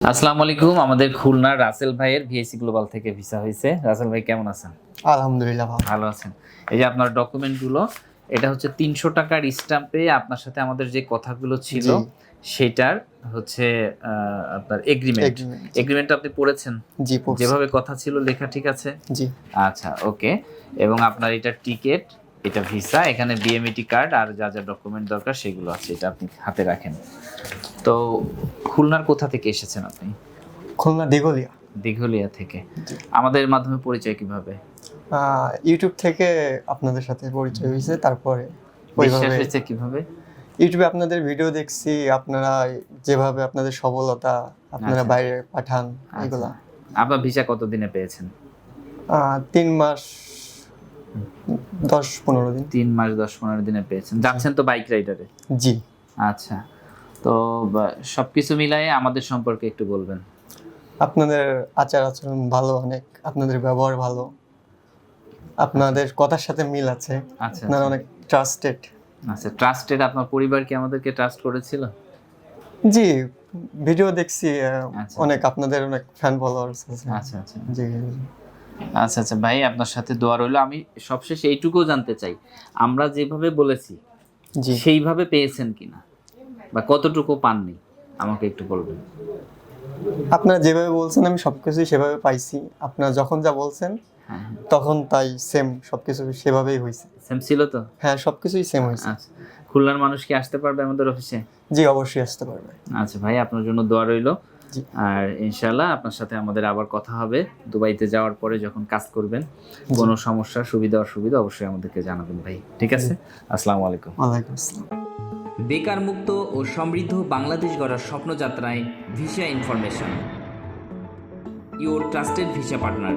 আসসালামু আলাইকুম। আমাদের খুলনার রাসেল ভাইয়ের ভিএসি গ্লোবাল থেকে ভিসা হয়েছে। রাসেল ভাই কেমন আছেন? আলহামদুলিল্লাহ ভালো। ভালো আছেন। এই যে আপনার ডকুমেন্টগুলো, এটা হচ্ছে 300 টাকার স্ট্যাম্পে আপনার সাথে আমাদের যে কথাগুলো ছিল জি। সেটার হচ্ছে আপনার এগ্রিমেন্ট। এগ্রিমেন্ট। এগ্রিমেন্টটা আপনি পড়েছেন? জি পড়ছি। যেভাবে কথা ছিল লেখা ঠিক আছে? জি। আচ্ছা, ওকে। এবং আপনার এটা টিকেট, এটা ভিসা, এখানে বিএমইটি কার্ড আর যা যা ডকুমেন্ট দরকার সেগুলো আছে, এটা আপনি হাতে রাখেন। তো খুলনার কোথা থেকে এসেছেন আপনি? খুলনা দিঘলিয়া। দিঘলিয়া থেকে। জি। আমাদের মাধ্যমে পরিচয় কিভাবে? ইউটিউব থেকে আপনাদের সাথে পরিচয় হয়েছে, তারপরে বিশ্বাস ওইভাবে হয়েছে কিভাবে? ইউটিউবে আপনাদের ভিডিও দেখছি, আপনারা যেভাবে আপনাদের সফলতা আপনারা আচ্ছা। বাইরে পাঠান আচ্ছা। এগুলা। আপনার ভিসা কতদিনে পেয়েছেন? 3 মাস 10-15 দিন। 3 মাস 10-15 দিনে পেয়েছেন। যাচ্ছেন তো বাইক রাইডারে? জি। আচ্ছা। তো সবকিছু মিলায়ে আমাদের সম্পর্কে একটু বলবেন। আপনাদের আচার আচরণ ভালো অনেক, আপনাদের ব্যবহার ভালো, আপনাদের কথার সাথে মিল আছে, আচ্ছা, আপনারা আচ্ছা। অনেক ট্রাস্টেড। আচ্ছা, ট্রাস্টেড। আপনার পরিবার কি আমাদেরকে ট্রাস্ট করেছিল? জি, ভিডিও দেখছি, আচ্ছা। অনেক আপনাদের অনেক ফ্যান ফলোয়ার্স আছে। আচ্ছা, আচ্ছা। জি। আচ্ছা, আচ্ছা ভাই, আপনার সাথে দোয়া রইলো। আমি সবশেষে এইটুকুও জানতে চাই, আমরা যেভাবে বলেছি জি। সেইভাবে পেয়েছেন কিনা বা কতটুকু পাননি আমাকে একটু বলবেন। আপনারা যেভাবে বলছেন আমি সবকিছুই সেভাবে পাইছি। আপনারা যখন যা বলছেন হ্যাঁ, হ্যাঁ। তখন তাই সেম সবকিছু সেভাবেই হইছে। সেম ছিল তো? হ্যাঁ, সবকিছুই সেম হইছে। আচ্ছা। খুলনার মানুষ কি আসতে পারবে আমাদের অফিসে? জি, অবশ্যই আসতে পারবে। আচ্ছা ভাই, আপনার জন্য দোয়া রইলো। জি। আর ইনশাআল্লাহ আপনার সাথে আমাদের আবার কথা হবে দুবাইতে যাওয়ার পরে, যখন কাজ করবেন। কোনো সমস্যা, সুবিধা অসুবিধা অবশ্যই আমাদেরকে জানাবেন ভাই। ঠিক আছে? আসসালামু আলাইকুম। ওয়ালাইকুম আসসালাম। বেকার মুক্ত ও সমৃদ্ধ বাংলাদেশ গড়ার স্বপ্নযাত্রায় visa information, your trusted visa partner.